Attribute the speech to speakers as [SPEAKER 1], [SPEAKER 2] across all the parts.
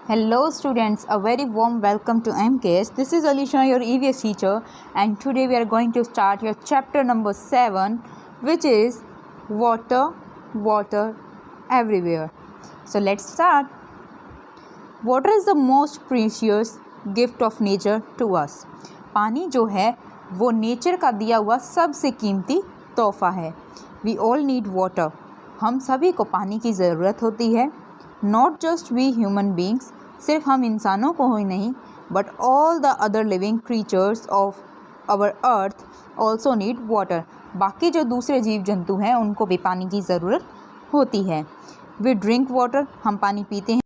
[SPEAKER 1] Hello students, a very warm welcome to MKS. This is Alisha, your EVS teacher, and today we are going to start your chapter number 7, which is water, water everywhere. So let's start. Water is the most precious gift of nature to us. पानी जो है वो nature का दिया हुआ सबसे कीमती तोहफा है. We all need water. हम सभी को पानी की ज़रूरत होती है. Not just we human beings, सिर्फ हम इंसानों को ही नहीं, but all the other living creatures of our earth also need water. बाकी जो दूसरे जीव जंतु हैं उनको भी पानी की ज़रूरत होती है. We drink water, हम पानी पीते हैं.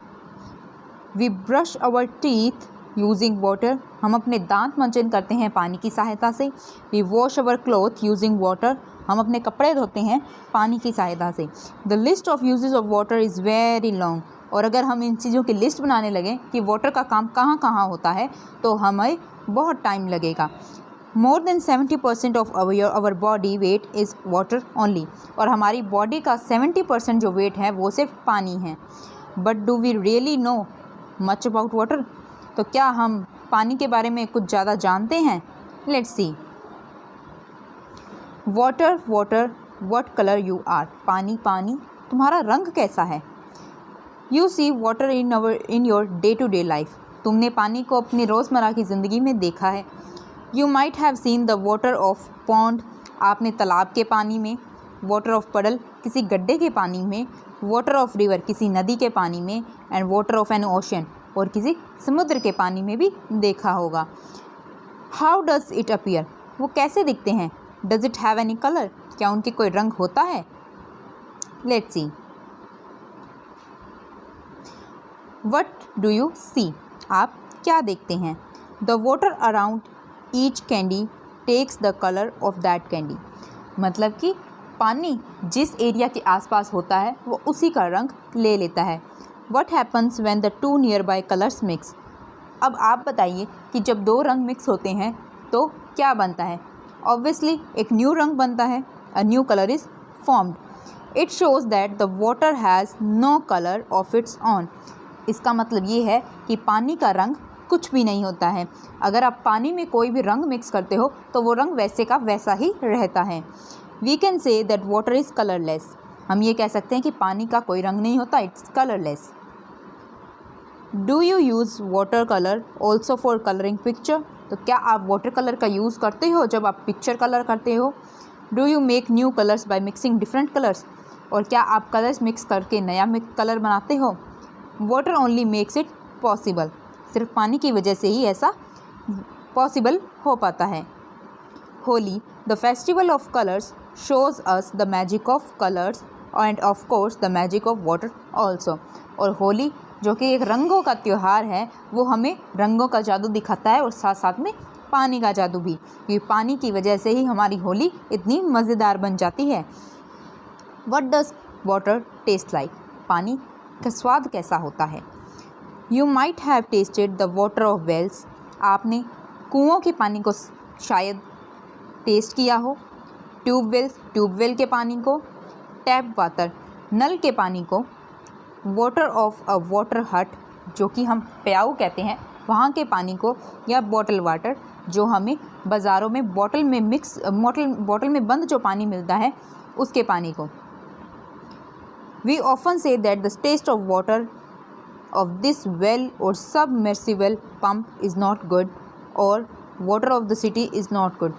[SPEAKER 1] We brush our teeth using water, हम अपने दांत मंजन करते हैं पानी की सहायता से. We wash our clothes using water, हम अपने कपड़े धोते हैं पानी की सहायता से. The list of uses of water is very long. और अगर हम इन चीज़ों की लिस्ट बनाने लगें कि वाटर का काम कहाँ कहाँ होता है तो हमें बहुत टाइम लगेगा. More than 70% of our body weight is water only. और हमारी बॉडी का 70% जो वेट है वो सिर्फ पानी है. But do we really know much about water? तो क्या हम पानी के बारे में कुछ ज़्यादा जानते हैं? Let's see. Water water what color you are. पानी पानी तुम्हारा रंग कैसा है? You see water in your day to day life. तुमने पानी को अपनी रोज़मर्रा की ज़िंदगी में देखा है. You might have seen the water of pond. आपने तालाब के पानी में, water of puddle किसी गड्ढे के पानी में, water of river किसी नदी के पानी में, and water of an ocean और किसी समुद्र के पानी में भी देखा होगा. How does it appear? वो कैसे दिखते हैं? Does it have any color? क्या उनके कोई रंग होता है? Let's see. What do you see? आप क्या देखते हैं? The water around each candy takes the color of that candy. मतलब कि पानी जिस एरिया के आसपास होता है वो उसी का रंग ले लेता है. What happens when the two nearby colors mix? अब आप बताइए कि जब दो रंग मिक्स होते हैं तो क्या बनता है? Obviously एक न्यू रंग बनता है. A new color is formed. It shows that the water has no color of its own. इसका मतलब ये है कि पानी का रंग कुछ भी नहीं होता है. अगर आप पानी में कोई भी रंग मिक्स करते हो तो वो रंग वैसे का वैसा ही रहता है. We can say that water is colorless. हम ये कह सकते हैं कि पानी का कोई रंग नहीं होता. It's colorless. Do you use water color also for coloring picture? तो क्या आप वाटर कलर का यूज़ करते हो जब आप पिक्चर कलर करते हो? Do you make new colors by mixing different colors? और क्या आप कलर्स मिक्स करके नया कलर बनाते हो? Water only makes it possible. सिर्फ पानी की वजह से ही ऐसा पॉसिबल हो पाता है. Holi the festival of colours shows us the magic of colours end of course the magic of water also. और होली जो कि एक रंगों का त्यौहार है वो हमें रंगों का जादू दिखाता है और साथ साथ में पानी का जादू भी. ये पानी की वजह से ही हमारी होली इतनी मज़ेदार बन जाती है. What does water taste like? पानी का स्वाद कैसा होता है? You might have tasted the water of wells. आपने कुओं के पानी को शायद टेस्ट किया हो. ट्यूबवेल के पानी को. टैप वाटर नल के पानी को. वाटर ऑफ अ वाटर हट जो कि हम प्याऊ कहते हैं वहाँ के पानी को. या बॉटल वाटर जो हमें बाज़ारों में बॉटल में बंद जो पानी मिलता है उसके पानी को. We often say that the taste of water of this well or submersible pump is not good or water of the city is not good.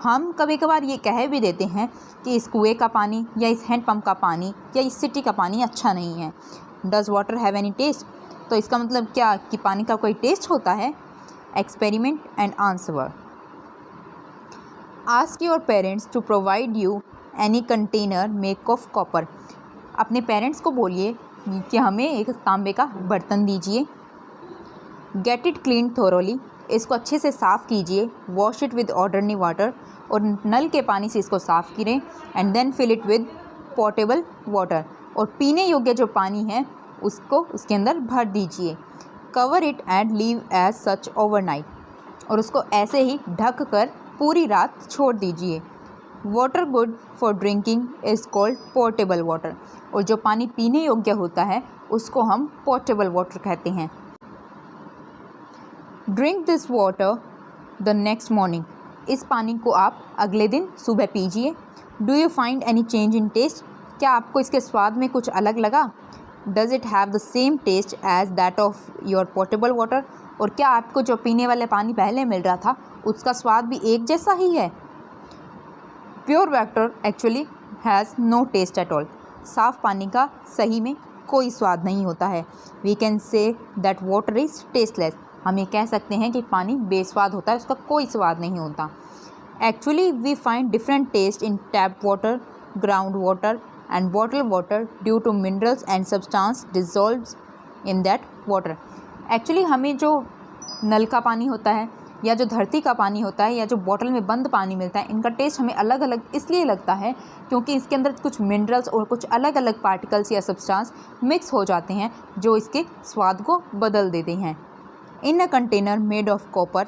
[SPEAKER 1] हम कभी कभार ये कह भी देते हैं कि इस कुएं का पानी या इस हैंड पंप का पानी या इस सिटी का पानी अच्छा नहीं है. Does water have any taste? तो इसका मतलब क्या कि पानी का कोई टेस्ट होता है? Experiment and answer. Ask your parents to provide you any container made of copper. अपने पेरेंट्स को बोलिए कि हमें एक तांबे का बर्तन दीजिए. Get it clean thoroughly. इसको अच्छे से साफ़ कीजिए. Wash it with ordinary water. और नल के पानी से इसको साफ़ करें. And then fill it with portable water. और पीने योग्य जो पानी है उसको उसके अंदर भर दीजिए. Cover it and leave as such overnight. और उसको ऐसे ही ढक कर पूरी रात छोड़ दीजिए. Water good for drinking is called portable water. और जो पानी पीने योग्य होता है उसको हम पोर्टेबल वाटर कहते हैं. Drink this water the next morning. इस पानी को आप अगले दिन सुबह पीजिए। Do you find any change in taste? क्या आपको इसके स्वाद में कुछ अलग लगा? Does it have the same taste as that of your portable water? और क्या आपको जो पीने वाले पानी पहले मिल रहा था उसका स्वाद भी एक जैसा ही है? Pure water actually has no taste at all. साफ़ पानी का सही में कोई स्वाद नहीं होता है। We can say that water is tasteless. हम ये कह सकते हैं कि पानी बेस्वाद होता है, उसका कोई स्वाद नहीं होता। Actually we find different taste in tap water, ground water and bottle water due to minerals and substance dissolves in that water. Actually हमें जो नल का पानी होता है या जो धरती का पानी होता है या जो बॉटल में बंद पानी मिलता है, इनका टेस्ट हमें अलग अलग इसलिए लगता है क्योंकि इसके अंदर कुछ मिनरल्स और कुछ अलग अलग पार्टिकल्स या सब्सटेंस मिक्स हो जाते हैं जो इसके स्वाद को बदल देते हैं। In a container made of copper,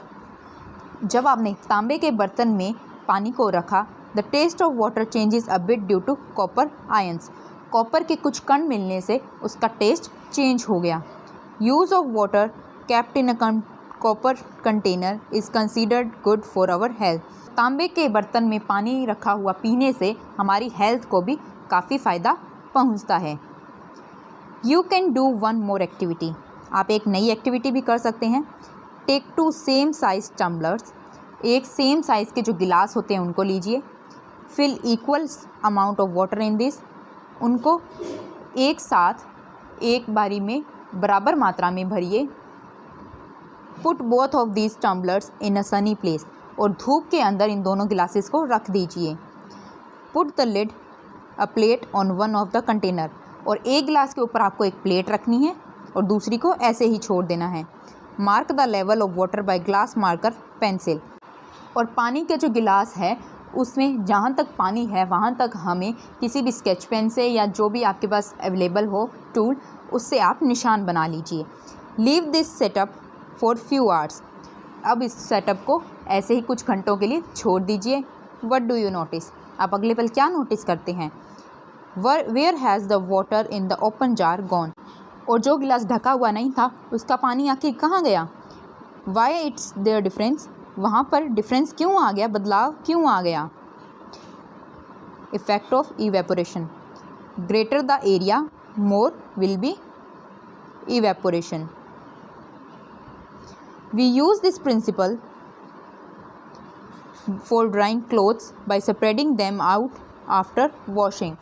[SPEAKER 1] जब आपने तांबे के बर्तन में पानी को रखा, the taste of water changes a bit due to copper ions. Copper के कुछ कण मिलने से उसका टेस्ट चेंज हो गया। Use of water kept in a copper container is considered good for our health. तांबे के बर्तन में पानी रखा हुआ पीने से हमारी हेल्थ को भी काफ़ी फ़ायदा पहुंचता है। You can do one more activity. आप एक नई एक्टिविटी भी कर सकते हैं। Take 2 same size tumblers. एक सेम साइज़ के जो गिलास होते हैं उनको लीजिए। Fill equal amount of water in this. उनको एक साथ एक बारी में बराबर मात्रा में भरिए। Put both of these tumblers in a Sunny place. और धूप के अंदर इन दोनों गिलासेस को रख दीजिए। Put the lid a plate on one of the container. और एक गिलास के ऊपर आपको एक प्लेट रखनी है और दूसरी को ऐसे ही छोड़ देना है। Mark the level of water bye glass marker pencil. और पानी के जो गिलास है उसमें जहाँ तक पानी है वहाँ तक हमें किसी भी स्केच पेन से या जो भी आपके पास अवेलेबल हो टूल, उससे आप निशान बना लीजिए। Leave this setup for few hours. अब इस सेटअप को ऐसे ही कुछ घंटों के लिए छोड़ दीजिए। What do you notice? आप अगले पल क्या नोटिस करते हैं? Where has the water in the open jar gone. और जो गिलास ढका हुआ नहीं था उसका पानी आखिर कहाँ गया? Why it's there difference. वहाँ पर डिफरेंस क्यों आ गया, बदलाव क्यों आ गया? Effect of evaporation. Greater the area more will be evaporation. We use this principle for drying clothes by spreading them out after washing.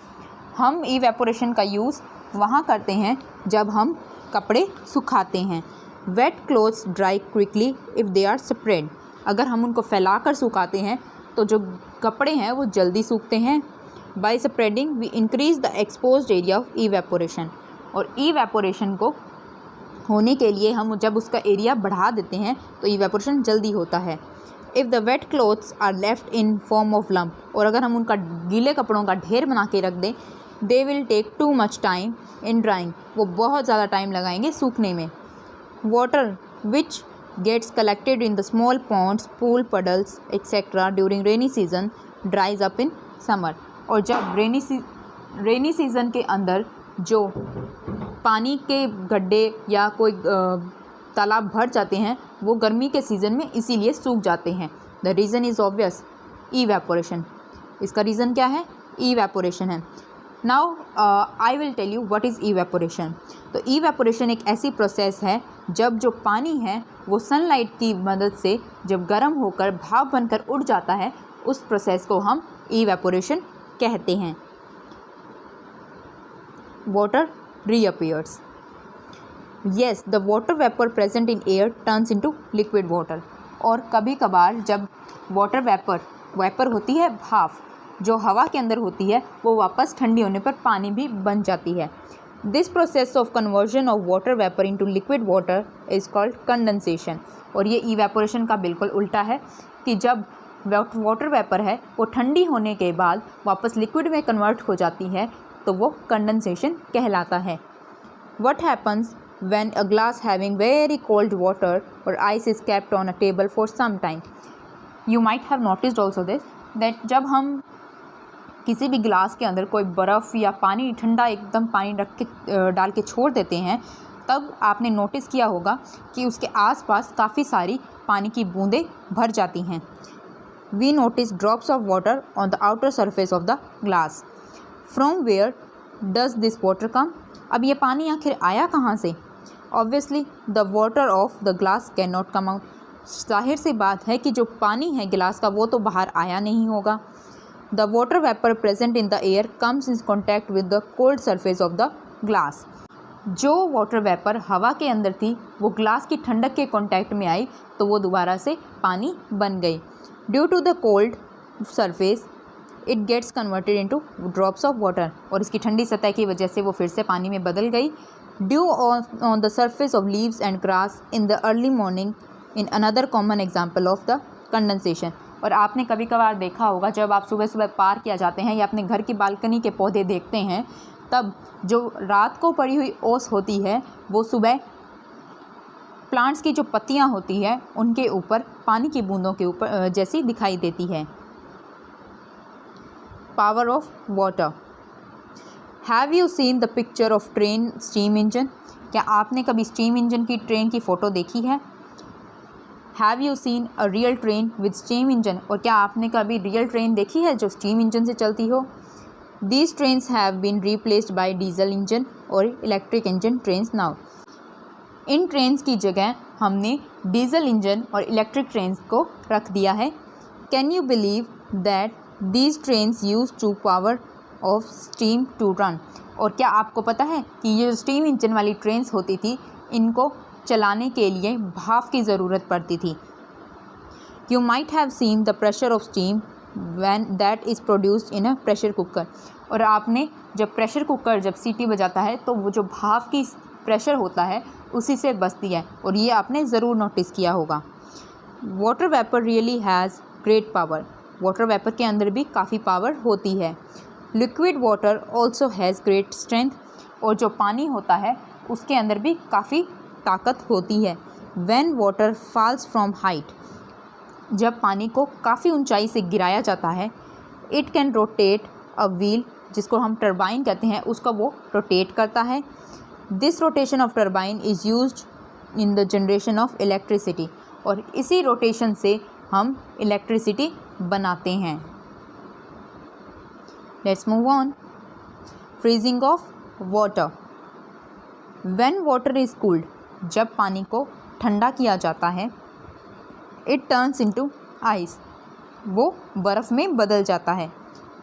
[SPEAKER 1] हम इवेपोरेशन का यूज़ वहाँ करते हैं जब हम कपड़े सुखाते हैं। Wet clothes dry quickly if they are spread. अगर हम उनको फैलाकर सुखाते हैं तो जो कपड़े हैं वो जल्दी सूखते हैं। By spreading we increase the exposed area of evaporation. और इवेपोरेशन को होने के लिए हम जब उसका एरिया बढ़ा देते हैं तो इवेपोरेशन जल्दी होता है। If the wet clothes are left in form of lump. और अगर हम उनका गीले कपड़ों का ढेर बना के रख दें, they will take too much time in drying. वो बहुत ज़्यादा टाइम लगाएंगे सूखने में। Water which gets collected in the small ponds, pool puddles, etc. during rainy season dries up in summer। और जब रेनी सीज़न के अंदर जो पानी के गड्ढे या कोई तालाब भर जाते हैं वो गर्मी के सीज़न में इसीलिए सूख जाते हैं। The reason is obvious, evaporation. इसका रीज़न क्या है? इवेपोरेशन है। Now I will tell you what is evaporation. तो इवेपोरेशन एक ऐसी प्रोसेस है जब जो पानी है वो सनलाइट की मदद से जब गर्म होकर भाप बनकर उड़ जाता है, उस प्रोसेस को हम इवेपोरेशन कहते हैं। Water reappears. Yes, the water vapour present in air turns into liquid water. और कभी कभार जब वाटर वेपर होती है भाप, जो हवा के अंदर होती है, वो वापस ठंडी होने पर पानी भी बन जाती है। This process of conversion of water vapour into liquid water is called condensation. और ये इवेपोरेशन का बिल्कुल उल्टा है कि जब वाटर वेपर है वो ठंडी होने के बाद वापस लिक्विड में कन्वर्ट हो जाती है तो वो कंडेंसेशन कहलाता है। What happens when a glass having very cold water और ice is kept on a table for some time. You might have noticed also this that जब हम किसी भी गिलास के अंदर कोई बर्फ़ या पानी ठंडा एकदम पानी रख के डाल के छोड़ देते हैं तब आपने नोटिस किया होगा कि उसके आसपास काफ़ी सारी पानी की बूंदें भर जाती हैं। We notice drops of water on the outer surface of the glass. From where does this water come? अब ये पानी आखिर आया कहाँ से? Obviously the water of the glass can not come out. जाहिर सी बात है कि जो पानी है गिलास का वो तो बाहर आया नहीं होगा। The water vapour present in the air comes in contact with the cold surface of the glass. जो वाटर वेपर हवा के अंदर थी वो ग्लास की ठंडक के कॉन्टैक्ट में आई तो वो दोबारा से पानी बन गई। Due to the cold surface it gets converted into drops of water, और इसकी ठंडी सतह की वजह से वो फिर से पानी में बदल गई। Due on the surface of leaves and grass in the early morning in another common example of the condensation. और आपने कभी कभार देखा होगा जब आप सुबह सुबह पार्क किया जाते हैं या अपने घर की बालकनी के पौधे देखते हैं, तब जो रात को पड़ी हुई ओस होती है वो सुबह प्लांट्स की जो पत्तियां होती है उनके ऊपर पानी की बूंदों के ऊपर जैसी दिखाई देती है। Power of water. Have you seen the picture of train steam engine? क्या आपने कभी स्टीम इंजन की ट्रेन की फ़ोटो देखी है? Have you seen a real train with steam engine? और क्या आपने कभी रियल ट्रेन देखी है जो स्टीम इंजन से चलती हो? These trains have been replaced by diesel engine और इलेक्ट्रिक इंजन ट्रेन्स नाउ। इन ट्रेन्स की जगह हमने डीजल इंजन और इलेक्ट्रिक ट्रेन्स को रख दिया है। Can you believe that these trains use to power of steam to run? और क्या आपको पता है कि ये जो स्टीम इंजन वाली ट्रेन्स होती थी इनको चलाने के लिए भाप की ज़रूरत पड़ती थी। You might have seen the pressure of steam when that is produced in a pressure cooker. और आपने जब प्रेशर कुकर जब सीटी बजाता है तो वो जो भाप की प्रेशर होता है उसी से बचती है, और ये आपने ज़रूर नोटिस किया होगा। Water vapour really has great power. Water vapour के अंदर भी काफ़ी पावर होती है। Liquid water also has great strength. और जो पानी होता है उसके अंदर भी काफ़ी ताकत होती है। When water falls from height, जब पानी को काफ़ी ऊंचाई से गिराया जाता है, it can rotate a wheel, जिसको हम टरबाइन कहते हैं, उसका वो रोटेट करता है। This rotation of turbine is used in the generation of electricity. और इसी रोटेशन से हम इलेक्ट्रिसिटी बनाते हैं। Let's move on. Freezing of water. When water is cooled, जब पानी को ठंडा किया जाता है, इट टर्न्स इनटू आइस, वो बर्फ़ में बदल जाता है।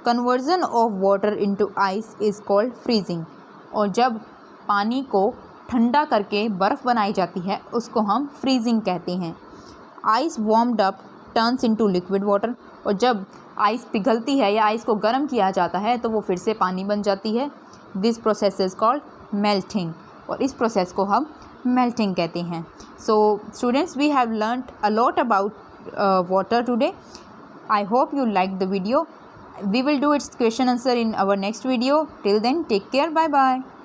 [SPEAKER 1] Conversion of water into ice is called freezing. और जब पानी को ठंडा करके बर्फ़ बनाई जाती है उसको हम फ्रीजिंग कहते हैं। Ice warmed up turns into liquid water. और जब आइस पिघलती है या आइस को गर्म किया जाता है तो वो फिर से पानी बन जाती है। This process is called melting. और इस प्रोसेस को हम मेल्टिंग कहते हैं। So students, we have learnt a lot about water today. I hope you liked the video. We will do its question answer in our next video. Till then, take care. Bye bye.